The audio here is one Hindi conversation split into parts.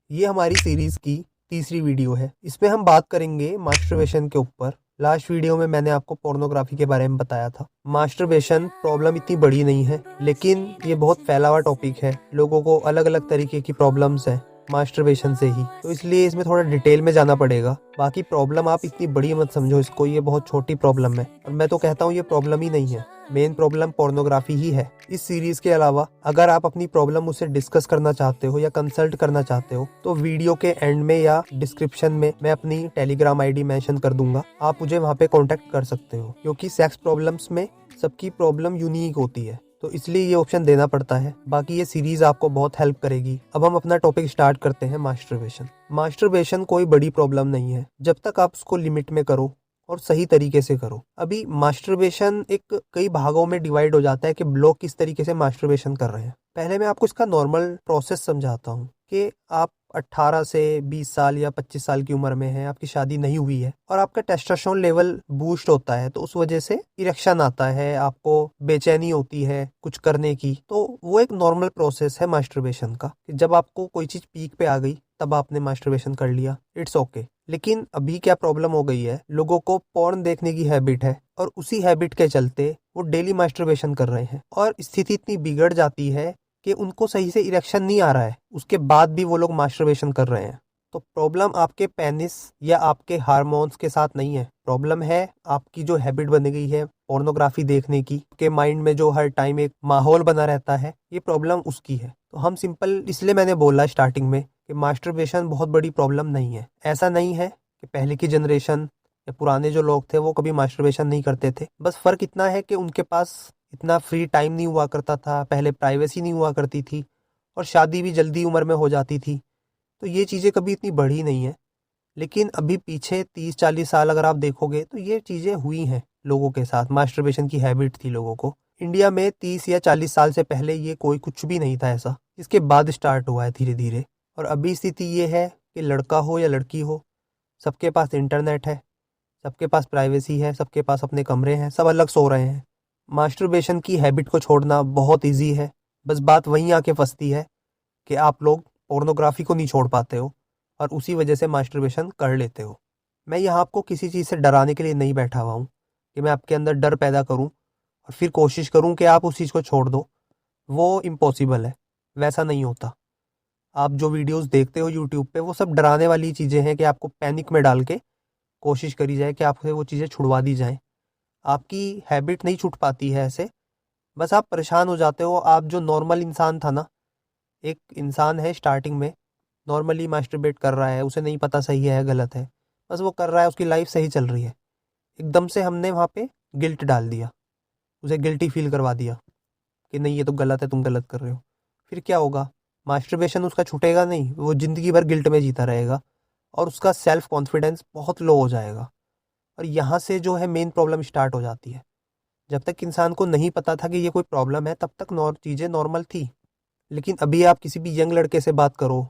ये हमारी सीरीज की तीसरी वीडियो है। इसमें हम बात करेंगे मास्टरबेशन के ऊपर। लास्ट वीडियो में मैंने आपको पोर्नोग्राफी के बारे में बताया था। मास्टरबेशन प्रॉब्लम इतनी बड़ी नहीं है, लेकिन ये बहुत फैला हुआ टॉपिक है। लोगों को अलग अलग तरीके की प्रॉब्लम्स हैं मास्टरबेशन से ही, तो इसलिए इसमें थोड़ा डिटेल में जाना पड़ेगा। बाकी प्रॉब्लम आप इतनी बड़ी मत समझो इसको, ये बहुत छोटी प्रॉब्लम है और मैं तो कहता हूँ ये प्रॉब्लम ही नहीं है। मेन प्रॉब्लम पोर्नोग्राफी ही है। इस सीरीज के अलावा अगर आप अपनी प्रॉब्लम मुझसे डिस्कस करना चाहते हो या कंसल्ट करना चाहते हो तो वीडियो के एंड में या डिस्क्रिप्शन में मैं अपनी टेलीग्राम आईडी मेंशन कर दूंगा। आप मुझे वहाँ पे कांटेक्ट कर सकते हो, क्योंकि सेक्स प्रॉब्लम्स में सबकी प्रॉब्लम यूनिक होती है, तो इसलिए ये ऑप्शन देना पड़ता है। बाकी ये सीरीज आपको बहुत हेल्प करेगी। अब हम अपना टॉपिक स्टार्ट करते हैं। मास्टरबेशन। मास्टरबेशन कोई बड़ी प्रॉब्लम नहीं है, जब तक आप उसको लिमिट में करो और सही तरीके से करो। अभी मास्टरबेशन एक कई भागों में डिवाइड हो जाता है कि लोग किस तरीके से मास्टरबेशन कर रहे हैं। पहले मैं आपको इसका नॉर्मल प्रोसेस समझाता हूँ कि आप 18 से 20 साल या 25 साल की उम्र में हैं, आपकी शादी नहीं हुई है और आपका टेस्टोस्टेरोन लेवल बूस्ट होता है, तो उस वजह से इरेक्शन आता है, आपको बेचैनी होती है कुछ करने की। तो वो एक नॉर्मल प्रोसेस है मास्टरबेशन का, कि जब आपको कोई चीज पीक पे आ गई तब आपने मास्टरबेशन कर लिया, इट्स ओके। लेकिन अभी क्या प्रॉब्लम हो गई है, लोगों को पॉर्न देखने की हैबिट है और उसी हैबिट के चलते वो डेली मास्टरबेशन कर रहे हैं और स्थिति इतनी बिगड़ जाती है कि उनको सही से इरेक्शन नहीं आ रहा है, उसके बाद भी वो लोग मास्टरबेशन कर रहे हैं। तो प्रॉब्लम आपके पेनिस या आपके हार्मोन्स के साथ नहीं है, प्रॉब्लम है आपकी जो हैबिट बन गई है पोर्नोग्राफी देखने की, के माइंड में जो हर टाइम एक माहौल बना रहता है, ये प्रॉब्लम उसकी है। तो हम सिंपल, इसलिए मैंने बोला स्टार्टिंग में कि मास्टरबेशन बहुत बड़ी प्रॉब्लम नहीं है। ऐसा नहीं है कि पहले की जनरेशन या पुराने जो लोग थे वो कभी मास्टरबेशन नहीं करते थे। बस फर्क इतना है कि उनके पास इतना फ्री टाइम नहीं हुआ करता था, पहले प्राइवेसी नहीं हुआ करती थी और शादी भी जल्दी उम्र में हो जाती थी, तो ये चीज़ें कभी इतनी बढ़ी नहीं है। लेकिन अभी पीछे 30-40 साल अगर आप देखोगे तो ये चीज़ें हुई हैं लोगों के साथ। मास्टरबेशन की हैबिट थी लोगों को। इंडिया में 30 या 40 साल से पहले ये कोई कुछ भी नहीं था ऐसा, इसके बाद स्टार्ट हुआ है धीरे धीरे। और अभी स्थिति ये है कि लड़का हो या लड़की हो, सबके पास इंटरनेट है, सबके पास प्राइवेसी है, सबके पास अपने कमरे हैं, सब अलग सो रहे हैं। मास्टरबेशन की हैबिट को छोड़ना बहुत ईजी है। बस बात वहीं आके फंसती है कि आप लोग पोर्नोग्राफी को नहीं छोड़ पाते हो और उसी वजह से मास्टरबेशन कर लेते हो। मैं यहाँ आपको किसी चीज़ से डराने के लिए नहीं बैठा हुआ हूँ कि मैं आपके अंदर डर पैदा करूँ और फिर कोशिश करूँ कि आप उस चीज़ को छोड़ दो। वो इम्पॉसिबल है, वैसा नहीं होता। आप जो वीडियोस देखते हो यूट्यूब पे वो सब डराने वाली चीज़ें हैं कि आपको पैनिक में डाल के कोशिश करी जाए कि आपसे वो चीज़ें छुड़वा दी जाएँ। आपकी हैबिट नहीं छूट पाती है ऐसे, बस आप परेशान हो जाते हो। आप जो नॉर्मल इंसान था ना, एक इंसान है स्टार्टिंग में नॉर्मली मास्टरबेट कर रहा है, उसे नहीं पता सही है गलत है, बस वो कर रहा है, उसकी लाइफ सही चल रही है। एकदम से हमने वहाँ पे गिल्ट डाल दिया, उसे गिल्टी फील करवा दिया कि नहीं ये तो गलत है, तुम गलत कर रहे हो। फिर क्या होगा, मास्टरबेशन उसका छूटेगा नहीं, वो ज़िंदगी भर गिल्ट में जीता रहेगा और उसका सेल्फ कॉन्फिडेंस बहुत लो हो जाएगा। और यहाँ से जो है मेन प्रॉब्लम स्टार्ट हो जाती है। जब तक इंसान को नहीं पता था कि ये कोई प्रॉब्लम है तब तक चीज़ें नॉर्मल थी। लेकिन अभी आप किसी भी यंग लड़के से बात करो,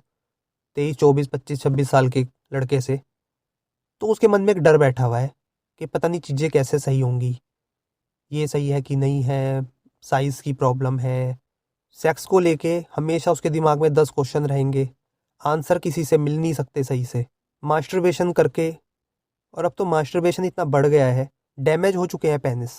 23, 24, 25, 26 साल के लड़के से, तो उसके मन में एक डर बैठा हुआ है कि पता नहीं चीज़ें कैसे सही होंगी, ये सही है कि नहीं है, साइज़ की प्रॉब्लम है। सेक्स को लेके हमेशा उसके दिमाग में 10 क्वेश्चन रहेंगे, आंसर किसी से मिल नहीं सकते सही से मास्टरबेशन करके। और अब तो मास्टरबेशन इतना बढ़ गया है, डैमेज हो चुके हैं पेनिस,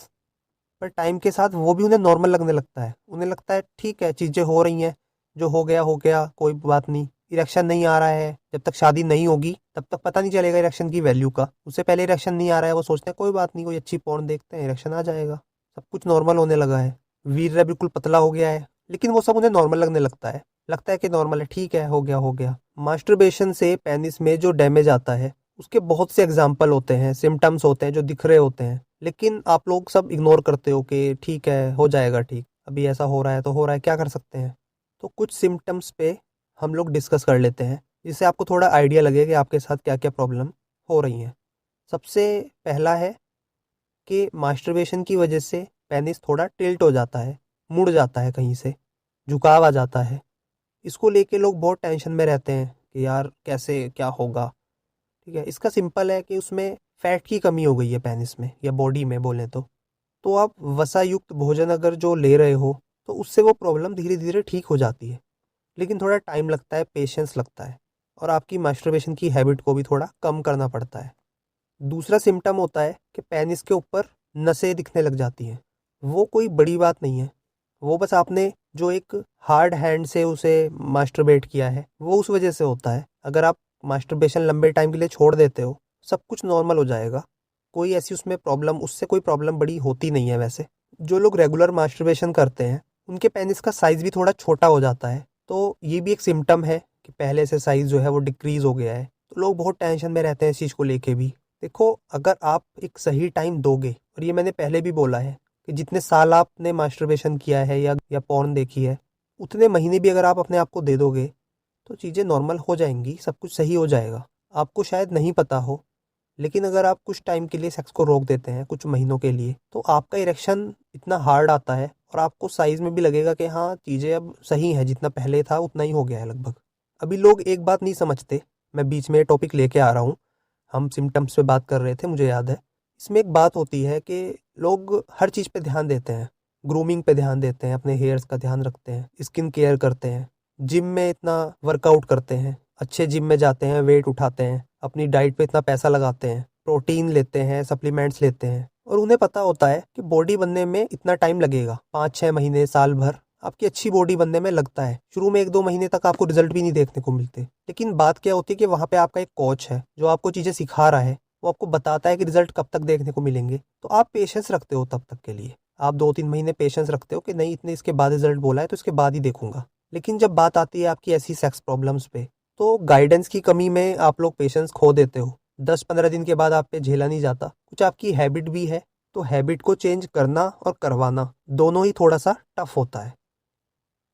पर टाइम के साथ वो भी उन्हें नॉर्मल लगने लगता है। उन्हें लगता है ठीक है, चीज़ें हो रही हैं, जो हो गया, कोई बात नहीं। इरेक्शन नहीं आ रहा है, जब तक शादी नहीं होगी तब तक पता नहीं चलेगा इरेक्शन की वैल्यू का। उससे पहले इरेक्शन नहीं आ रहा है, वो सोचते हैं कोई बात नहीं, कोई अच्छी पॉर्न देखते हैं, इरेक्शन आ जाएगा, सब कुछ नॉर्मल होने लगा है। वीर्य बिल्कुल पतला हो गया है, लेकिन वो सब उन्हें नॉर्मल लगने लगता है कि नॉर्मल है, ठीक है, हो गया। मास्टरबेशन से पेनिस में जो डैमेज आता है उसके बहुत से एग्जाम्पल होते हैं, सिम्टम्स होते हैं जो दिख रहे होते हैं, लेकिन आप लोग सब इग्नोर करते हो कि ठीक है, हो जाएगा ठीक, अभी ऐसा हो रहा है तो हो रहा है, क्या कर सकते हैं। तो कुछ सिम्टम्स पे हम लोग डिस्कस कर लेते हैं, जिससे आपको थोड़ा आइडिया लगे कि आपके साथ क्या क्या प्रॉब्लम हो रही हैं। सबसे पहला है कि मास्टरबेशन की वजह से पेनिस थोड़ा टिल्ट हो जाता है, मुड़ जाता है, कहीं से झुकाव आ जाता है। इसको लेके लोग बहुत टेंशन में रहते हैं कि यार कैसे क्या होगा। ठीक है, इसका सिंपल है कि उसमें फैट की कमी हो गई है पेनिस में या बॉडी में बोले तो आप वसा युक्त भोजन अगर जो ले रहे हो तो उससे वो प्रॉब्लम धीरे धीरे ठीक हो जाती है, लेकिन थोड़ा टाइम लगता है, पेशेंस लगता है। और आपकी मास्टरबेशन की हैबिट को भी थोड़ा कम करना पड़ता है। दूसरा सिम्टम होता है कि पेनिस के ऊपर नसें दिखने लग जाती हैं। वो कोई बड़ी बात नहीं है, वो बस आपने जो एक हार्ड हैंड से उसे मास्टरबेट किया है वो उस वजह से होता है। अगर आप मास्टरबेशन लंबे टाइम के लिए छोड़ देते हो, सब कुछ नॉर्मल हो जाएगा। कोई ऐसी उसमें प्रॉब्लम, उससे कोई प्रॉब्लम बड़ी होती नहीं है। वैसे जो लोग रेगुलर मास्टरबेशन करते हैं उनके पेनिस का साइज़ भी थोड़ा छोटा हो जाता है, तो ये भी एक सिम्टम है कि पहले से साइज़ जो है वो डिक्रीज़ हो गया है। तो लोग बहुत टेंशन में रहते हैं इस चीज़ को लेके भी। देखो, अगर आप एक सही टाइम दोगे, और ये मैंने पहले भी बोला है कि जितने साल आपने मास्टरबेशन किया है या पॉर्न देखी है, उतने महीने भी अगर आप अपने आप को दे दोगे तो चीज़ें नॉर्मल हो जाएंगी, सब कुछ सही हो जाएगा। आपको शायद नहीं पता हो, लेकिन अगर आप कुछ टाइम के लिए सेक्स को रोक देते हैं, कुछ महीनों के लिए, तो आपका इरेक्शन इतना हार्ड आता है और आपको साइज़ में भी लगेगा कि हाँ, चीज़ें अब सही हैं, जितना पहले था उतना ही हो गया है लगभग। अभी लोग एक बात नहीं समझते, मैं बीच में टॉपिक लेके आ रहा हूँ। हम सिम्टम्स पे बात कर रहे थे, मुझे याद है। इसमें एक बात होती है कि लोग हर चीज़ पे ध्यान देते हैं, ग्रूमिंग पे ध्यान देते हैं, अपने हेयर्स का ध्यान रखते हैं, स्किन केयर करते हैं, जिम में इतना वर्कआउट करते हैं, अच्छे जिम में जाते हैं, वेट उठाते हैं, अपनी डाइट पे इतना पैसा लगाते हैं, प्रोटीन लेते हैं, सप्लीमेंट्स लेते हैं, और उन्हें पता होता है कि बॉडी बनने में इतना टाइम लगेगा, 5-6 महीने, साल भर आपकी अच्छी बॉडी बनने में लगता है। शुरू में 1-2 महीने तक आपको रिजल्ट भी नहीं देखने को मिलते, लेकिन बात क्या होती है कि वहाँ पे आपका एक कोच है जो आपको चीज़ें सिखा रहा है, वो आपको बताता है कि रिजल्ट कब तक देखने को मिलेंगे, तो आप पेशेंस रखते हो तब तक के लिए। आप 2-3 महीने पेशेंस रखते हो कि नहीं, इतने इसके बाद रिजल्ट बोला है तो इसके बाद ही देखूंगा। लेकिन जब बात आती है आपकी ऐसी सेक्स प्रॉब्लम्स पे, तो गाइडेंस की कमी में आप लोग पेशेंस खो देते हो। 10-15 दिन के बाद आप पे झेला नहीं जाता। कुछ आपकी हैबिट भी है, तो हैबिट को चेंज करना और करवाना दोनों ही थोड़ा सा टफ होता है।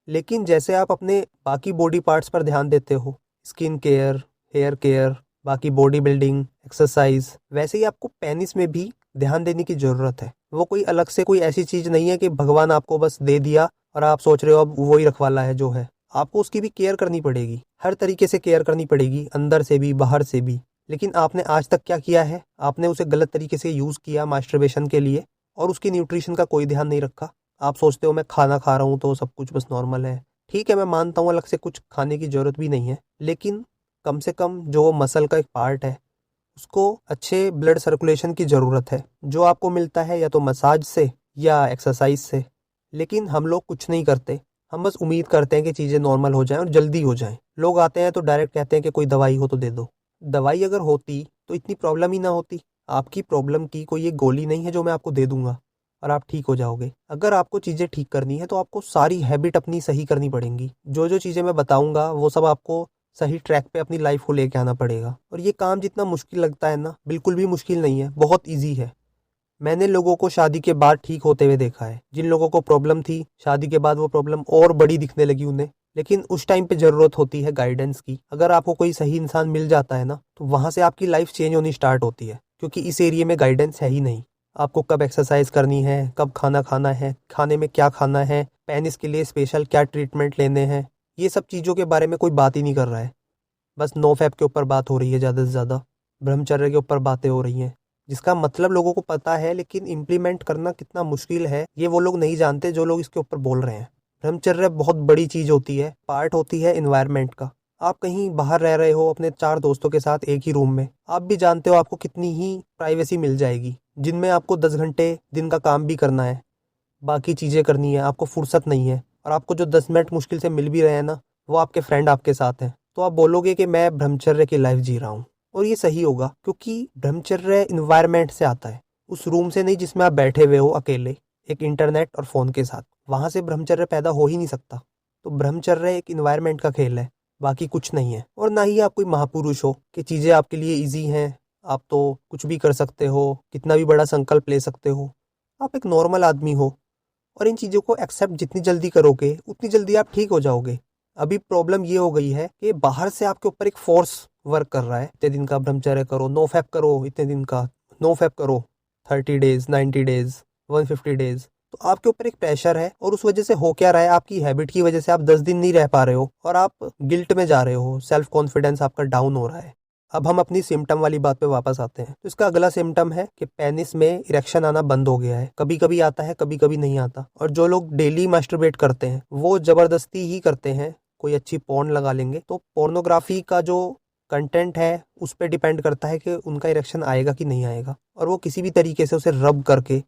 लेकिन जैसे आप अपने बाकी बॉडी पार्ट्स पर ध्यान देते हो, स्किन केयर, हेयर केयर, बाकी बॉडी बिल्डिंग, एक्सरसाइज, वैसे ही आपको पेनिस में भी ध्यान देने की ज़रूरत है। वो कोई अलग से कोई ऐसी चीज़ नहीं है कि भगवान आपको बस दे दिया और आप सोच रहे हो अब वो ही रखवाला है जो है। आपको उसकी भी केयर करनी पड़ेगी, हर तरीके से केयर करनी पड़ेगी, अंदर से भी बाहर से भी। लेकिन आपने आज तक क्या किया है, आपने उसे गलत तरीके से यूज़ किया मास्टरबेशन के लिए, और उसकी न्यूट्रिशन का कोई ध्यान नहीं रखा। आप सोचते हो मैं खाना खा रहा हूँ तो सब कुछ बस नॉर्मल है। ठीक है, मैं मानता हूँ अलग से कुछ खाने की ज़रूरत भी नहीं है, लेकिन कम से कम जो मसल का एक पार्ट है उसको अच्छे ब्लड सर्कुलेशन की ज़रूरत है, जो आपको मिलता है या तो मसाज से या एक्सरसाइज से। लेकिन हम लोग कुछ नहीं करते, हम बस उम्मीद करते हैं कि चीज़ें नॉर्मल हो जाएं और जल्दी हो जाएं। लोग आते हैं तो डायरेक्ट कहते हैं कि कोई दवाई हो तो दे दो। दवाई अगर होती तो इतनी प्रॉब्लम ही ना होती। आपकी प्रॉब्लम की कोई एक गोली नहीं है जो मैं आपको दे दूंगा और आप ठीक हो जाओगे। अगर आपको चीज़ें ठीक करनी है तो आपको सारी हैबिट अपनी सही करनी पड़ेंगी। जो जो चीज़ें मैं बताऊंगा वो सब आपको सही ट्रैक पे अपनी लाइफ को लेके आना पड़ेगा। और ये काम जितना मुश्किल लगता है ना, बिल्कुल भी मुश्किल नहीं है, बहुत ईजी है। मैंने लोगों को शादी के बाद ठीक होते हुए देखा है। जिन लोगों को प्रॉब्लम थी, शादी के बाद वो प्रॉब्लम और बड़ी दिखने लगी उन्हें। लेकिन उस टाइम पे ज़रूरत होती है गाइडेंस की। अगर आपको कोई सही इंसान मिल जाता है ना, तो वहाँ से आपकी लाइफ चेंज होनी स्टार्ट होती है, क्योंकि इस एरिया में गाइडेंस है ही नहीं। आपको कब एक्सरसाइज करनी है, कब खाना खाना है, खाने में क्या खाना है, पेनिस के लिए स्पेशल क्या ट्रीटमेंट लेने हैं, ये सब चीज़ों के बारे में कोई बात ही नहीं कर रहा है। बस नो फैप के ऊपर बात हो रही है, ज़्यादा से ज़्यादा ब्रह्मचर्य के ऊपर बातें हो रही हैं, जिसका मतलब लोगों को पता है, लेकिन इम्प्लीमेंट करना कितना मुश्किल है ये वो लोग नहीं जानते जो लोग इसके ऊपर बोल रहे हैं। ब्रह्मचर्य बहुत बड़ी चीज़ होती है, पार्ट होती है इन्वायरमेंट का। आप कहीं बाहर रह रहे हो अपने 4 दोस्तों के साथ एक ही रूम में, आप भी जानते हो आपको कितनी ही प्राइवेसी मिल जाएगी, जिनमें आपको 10 घंटे दिन का काम भी करना है, बाकी चीज़ें करनी है, आपको फुर्सत नहीं है, और आपको जो 10 मिनट मुश्किल से मिल भी रहे हैं ना, वो आपके फ्रेंड आपके साथ हैं, तो आप बोलोगे कि मैं ब्रह्मचर्य की लाइफ जी रहा हूँ। और ये सही होगा, क्योंकि ब्रह्मचर्य इन्वायरमेंट से आता है, उस रूम से नहीं जिसमें आप बैठे हुए हो अकेले एक इंटरनेट और फ़ोन के साथ। वहाँ से ब्रह्मचर्य पैदा हो ही नहीं सकता। तो ब्रह्मचर्य एक इन्वायरमेंट का खेल है, बाकी कुछ नहीं है। और ना ही आप कोई महापुरुष हो कि चीज़ें आपके लिए ईजी हैं, आप तो कुछ भी कर सकते हो, कितना भी बड़ा संकल्प ले सकते हो। आप एक नॉर्मल आदमी हो, और इन चीज़ों को एक्सेप्ट जितनी जल्दी करोगे उतनी जल्दी आप ठीक हो जाओगे। अभी प्रॉब्लम ये हो गई है कि बाहर से आपके ऊपर एक फोर्स वर्क कर रहा है, इतने दिन का ब्रह्मचर्य करो, नो फैप करो, इतने दिन का नो फैप करो, 30 डेज, 90 डेज, 150 डेज। तो आपके ऊपर एक प्रेशर है, और उस वजह से हो क्या रहा है, आपकी हैबिट की वजह से आप 10 दिन नहीं रह पा रहे हो और आप गिल्ट में जा रहे हो, सेल्फ कॉन्फिडेंस आपका डाउन हो रहा है। अब हम अपनी सिम्टम वाली बात पे वापस आते हैं। तो इसका अगला सिम्टम है कि पेनिस में इरेक्शन आना बंद हो गया है। कभी कभी आता है, कभी कभी नहीं आता। और जो लोग डेली मास्टरबेट करते हैं वो जबरदस्ती ही करते हैं, कोई अच्छी पोर्न लगा लेंगे। तो पोर्नोग्राफी का जो कंटेंट है उस पर डिपेंड करता है कि उनका इरेक्शन आएगा कि नहीं आएगा, और वो किसी भी तरीके से उसे रब करके,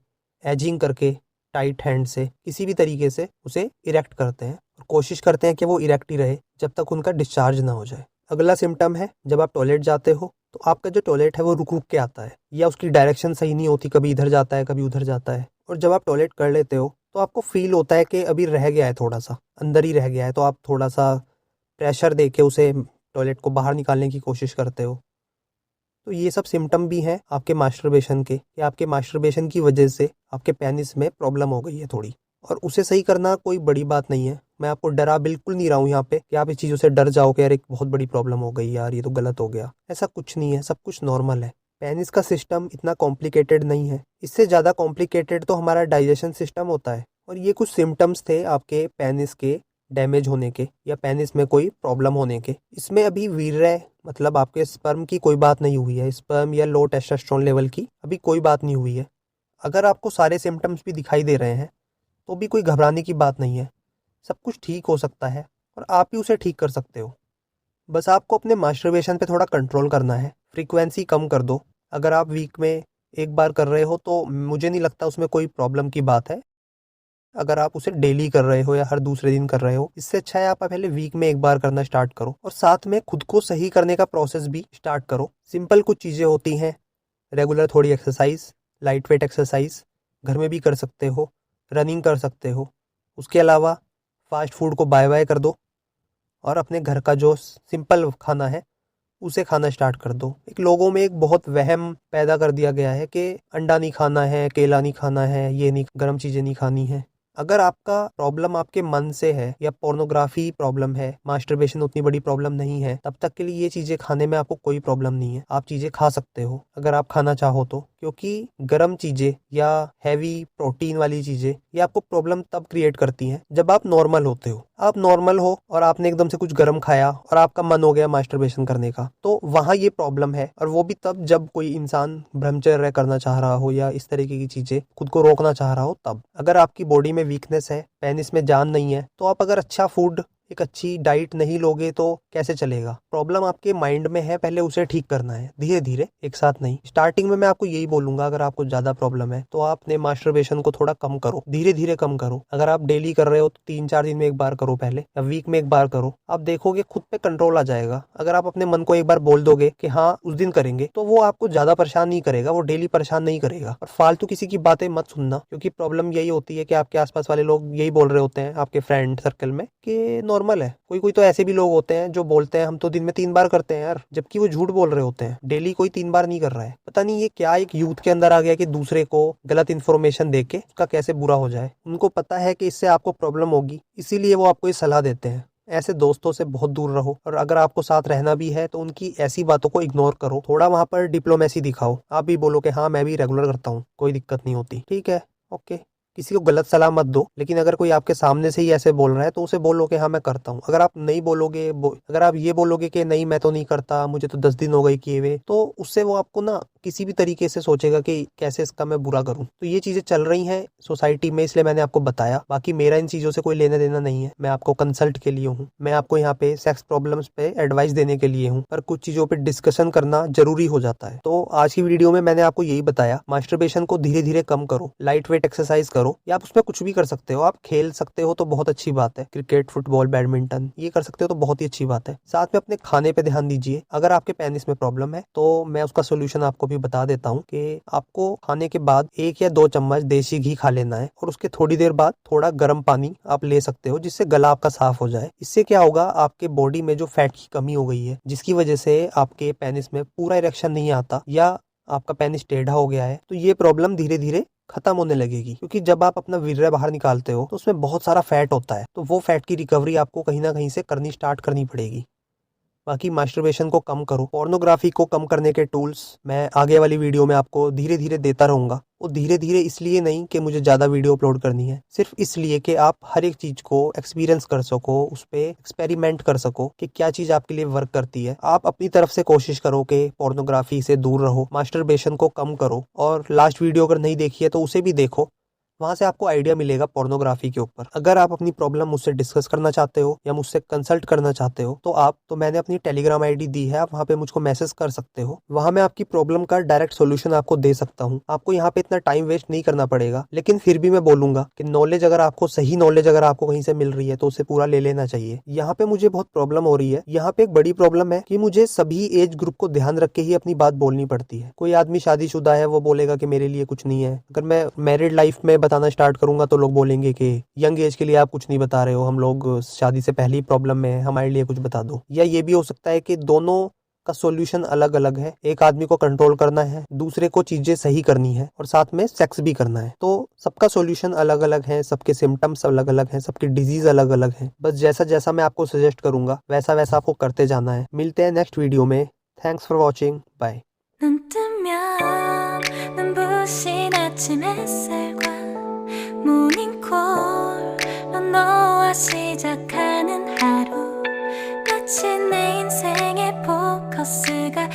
एजिंग करके, टाइट हैंड से, किसी भी तरीके से उसे इरेक्ट करते हैं और कोशिश करते हैं कि वो इरेक्ट ही रहे जब तक उनका डिस्चार्ज ना हो जाए। अगला सिम्टम है, जब आप टॉयलेट जाते हो तो आपका जो टॉयलेट है वो रुक रुक के आता है, या उसकी डायरेक्शन सही नहीं होती, कभी इधर जाता है कभी उधर जाता है। और जब आप टॉयलेट कर लेते हो तो आपको फील होता है कि अभी रह गया है, थोड़ा सा अंदर ही रह गया है, तो आप थोड़ा सा प्रेशर दे के उसे, टॉयलेट को बाहर निकालने की कोशिश करते हो। तो ये सब सिम्टम भी हैं आपके मास्टरबेशन के, कि आपके मास्टरबेशन की वजह से आपके पेनिस में प्रॉब्लम हो गई है थोड़ी, और उसे सही करना कोई बड़ी बात नहीं है। मैं आपको डरा बिल्कुल नहीं रहा हूँ यहाँ पे कि आप इस चीज़ों से डर जाओ कि यार एक बहुत बड़ी प्रॉब्लम हो गई यार, ये तो गलत हो गया। ऐसा कुछ नहीं है, सब कुछ नॉर्मल है। पेनिस का सिस्टम इतना कॉम्प्लिकेटेड नहीं है, इससे ज़्यादा कॉम्प्लिकेटेड तो हमारा डाइजेशन सिस्टम होता है। और ये कुछ सिम्टम्स थे आपके पेनिस के डैमेज होने के या पेनिस में कोई प्रॉब्लम होने के। इसमें अभी वीर्य मतलब आपके स्पर्म की कोई बात नहीं हुई है, स्पर्म या लो टेस्टोस्टेरोन लेवल की अभी कोई बात नहीं हुई है। अगर आपको सारे सिम्टम्स भी दिखाई दे रहे हैं तो भी कोई घबराने की बात नहीं है, सब कुछ ठीक हो सकता है और आप ही उसे ठीक कर सकते हो। बस आपको अपने मास्टरबेशन पे थोड़ा कंट्रोल करना है, फ्रीक्वेंसी कम कर दो। अगर आप वीक में एक बार कर रहे हो तो मुझे नहीं लगता उसमें कोई प्रॉब्लम की बात है। अगर आप उसे डेली कर रहे हो या हर दूसरे दिन कर रहे हो, इससे अच्छा है आप पहले वीक में एक बार करना स्टार्ट करो, और साथ में खुद को सही करने का प्रोसेस भी स्टार्ट करो। सिंपल कुछ चीज़ें होती हैं, रेगुलर थोड़ी एक्सरसाइज, लाइट वेट एक्सरसाइज घर में भी कर सकते हो, रनिंग कर सकते हो। उसके अलावा फास्ट फूड को बाय बाय कर दो और अपने घर का जो सिंपल खाना है उसे खाना स्टार्ट कर दो। एक लोगों में एक बहुत वहम पैदा कर दिया गया है कि अंडा नहीं खाना है, केला नहीं खाना है, ये नहीं, गर्म चीज़ें नहीं खानी है। अगर आपका प्रॉब्लम आपके मन से है या पोर्नोग्राफी प्रॉब्लम है, मास्टरबेशन उतनी बड़ी प्रॉब्लम नहीं है, तब तक के लिए ये चीज़ें खाने में आपको कोई प्रॉब्लम नहीं है। आप चीज़ें खा सकते हो अगर आप खाना चाहो तो, क्योंकि गर्म चीज़ें या हैवी प्रोटीन वाली चीज़ें ये आपको प्रॉब्लम तब क्रिएट करती हैं जब आप नॉर्मल होते हो। आप नॉर्मल हो और आपने एकदम से कुछ गर्म खाया और आपका मन हो गया मास्टरबेशन करने का, तो वहाँ ये प्रॉब्लम है। और वो भी तब जब कोई इंसान ब्रह्मचर्य करना चाह रहा हो या इस तरीके की चीज़ें खुद को रोकना चाह रहा हो तब। अगर आपकी बॉडी में वीकनेस है, पेनिस में जान नहीं है, तो आप अगर अच्छा फूड, एक अच्छी डाइट नहीं लोगे तो कैसे चलेगा। प्रॉब्लम आपके माइंड में है, पहले उसे ठीक करना है धीरे धीरे, एक साथ नहीं। स्टार्टिंग में मैं आपको यही बोलूंगा, अगर आपको ज्यादा प्रॉब्लम है तो आप अपने मास्टरबेशन को थोड़ा कम करो, धीरे धीरे कम करो। अगर आप डेली कर रहे हो तो 3-4 दिन में एक बार करो पहले, या वीक में एक बार करो। आप देखोगे खुद पे कंट्रोल आ जाएगा। अगर आप अपने मन को एक बार बोल दोगे कि हाँ उस दिन करेंगे, तो वो आपको ज्यादा परेशान नहीं करेगा, वो डेली परेशान नहीं करेगा। और फालतू किसी की बातें मत सुनना, क्योंकि प्रॉब्लम यही होती है कि आपके आसपास वाले लोग यही बोल रहे होते हैं आपके फ्रेंड सर्कल में कि नॉर्मल है। कोई कोई तो ऐसे भी लोग होते हैं जो बोलते हैं हम तो दिन में 3 बार करते हैं यार, जबकि वो झूठ बोल रहे होते हैं। डेली कोई 3 बार नहीं कर रहा है। पता नहीं ये क्या एक यूथ के अंदर आ गया कि दूसरे को गलत इन्फॉर्मेशन देके उसका कैसे बुरा हो जाए। उनको पता है कि इससे आपको प्रॉब्लम होगी, इसीलिए वो आपको ये सलाह देते हैं। ऐसे दोस्तों से बहुत दूर रहो, और अगर आपको साथ रहना भी है तो उनकी ऐसी बातों को इग्नोर करो। थोड़ा वहां पर डिप्लोमेसी दिखाओ, आप भी बोलो कि हाँ मैं भी रेगुलर करता हूँ, कोई दिक्कत नहीं होती, ठीक है, ओके। किसी को गलत सलाह मत दो, लेकिन अगर कोई आपके सामने से ही ऐसे बोल रहा है तो उसे बोलो कि हाँ मैं करता हूँ। अगर आप नहीं बोलोगे, अगर आप ये बोलोगे कि नहीं मैं तो नहीं करता, मुझे तो 10 दिन हो गए किए हुए, तो उससे वो आपको ना किसी भी तरीके से सोचेगा कि कैसे इसका मैं बुरा करूं। तो ये चीजें चल रही हैं सोसाइटी में, इसलिए मैंने आपको बताया। बाकी मेरा इन चीजों से कोई लेना देना नहीं है, मैं आपको कंसल्ट के लिए हूँ, मैं आपको यहाँ पे सेक्स प्रॉब्लम्स पे एडवाइस देने के लिए हूँ, पर कुछ चीजों पे डिस्कशन करना जरूरी हो जाता है। तो आज की वीडियो में मैंने आपको यही बताया, मास्टरबेशन को धीरे धीरे कम करो, लाइट वेट एक्सरसाइज करो, या आप उसमें कुछ भी कर सकते हो। आप खेल सकते हो तो बहुत अच्छी बात है, क्रिकेट, फुटबॉल, बैडमिंटन ये कर सकते हो तो बहुत ही अच्छी बात है। साथ में अपने खाने पे ध्यान दीजिए। अगर आपके पेनिस में प्रॉब्लम है तो मैं उसका सोल्यूशन आपको भी बता देता हूँ कि आपको खाने के बाद 1 या 2 चम्मच देसी घी खा लेना है, और उसके थोड़ी देर बाद थोड़ा गर्म पानी आप ले सकते हो, जिससे गला आपका साफ हो जाए। इससे क्या होगा, आपके बॉडी में जो फैट की कमी हो गई है, जिसकी वजह से आपके पेनिस में पूरा इरेक्शन नहीं आता या आपका पेनिस टेढ़ा हो गया है, तो ये प्रॉब्लम धीरे धीरे खत्म होने लगेगी। क्योंकि जब आप अपना वीर्य बाहर निकालते हो तो उसमें बहुत सारा फैट होता है, तो वो फैट की रिकवरी आपको कहीं ना कहीं से करनी स्टार्ट करनी पड़ेगी। बाकी मास्टरबेशन को कम करो। पोर्नोग्राफी को कम करने के टूल्स मैं आगे वाली वीडियो में आपको धीरे धीरे देता रहूंगा। वो धीरे धीरे इसलिए नहीं कि मुझे ज़्यादा वीडियो अपलोड करनी है, सिर्फ इसलिए कि आप हर एक चीज़ को एक्सपीरियंस कर सको, उस पर एक्सपेरिमेंट कर सको कि क्या चीज़ आपके लिए वर्क करती है। आप अपनी तरफ से कोशिश करो कि पोर्नोग्राफी से दूर रहो, मास्टरबेशन को कम करो। और लास्ट वीडियो अगर नहीं देखी है तो उसे भी देखो, वहां से आपको आइडिया मिलेगा पोर्नोग्राफी के ऊपर। अगर आप अपनी प्रॉब्लम मुझसे डिस्कस करना चाहते हो या मुझसे कंसल्ट करना चाहते हो तो मैंने अपनी टेलीग्राम आईडी दी है, आप वहाँ पे मुझको मैसेज कर सकते हो। वहां मैं आपकी प्रॉब्लम का डायरेक्ट सोल्यूशन आपको दे सकता हूँ। आपको यहाँ पे इतना टाइम वेस्ट नहीं करना पड़ेगा, लेकिन फिर भी मैं बोलूंगा कि सही नॉलेज अगर आपको कहीं से मिल रही है तो उसे पूरा ले लेना चाहिए। यहाँ पे मुझे बहुत प्रॉब्लम हो रही है। यहाँ पे एक बड़ी प्रॉब्लम है कि मुझे सभी एज ग्रुप को ध्यान रख के ही अपनी बात बोलनी पड़ती है। कोई आदमी शादीशुदा है, वो बोलेगा कि मेरे लिए कुछ नहीं है। अगर मैं मैरिड लाइफ में बताना स्टार्ट करूंगा तो लोग बोलेंगे कि यंग एज के लिए आप कुछ नहीं बता रहे हो, हम लोग शादी से पहले ही प्रॉब्लम में है, हमारे लिए कुछ बता दो। या ये भी हो सकता है कि दोनों का सॉल्यूशन अलग अलग है। एक आदमी को कंट्रोल करना है, दूसरे को चीजें सही करनी है और साथ में सेक्स भी करना है। तो सबका सॉल्यूशन अलग अलग है, सबके सिम्टम्स अलग अलग हैं, सबकी डिजीज अलग अलग है। बस जैसा जैसा मैं आपको सजेस्ट करूंगा वैसा वैसा आपको करते जाना है। मिलते हैं नेक्स्ट वीडियो में। Thanks for watching, bye. 눈 뜨면 눈부신 아침 햇살과 모닝콜로 너와 시작하는 하루, 마치 내 인생의 포커스가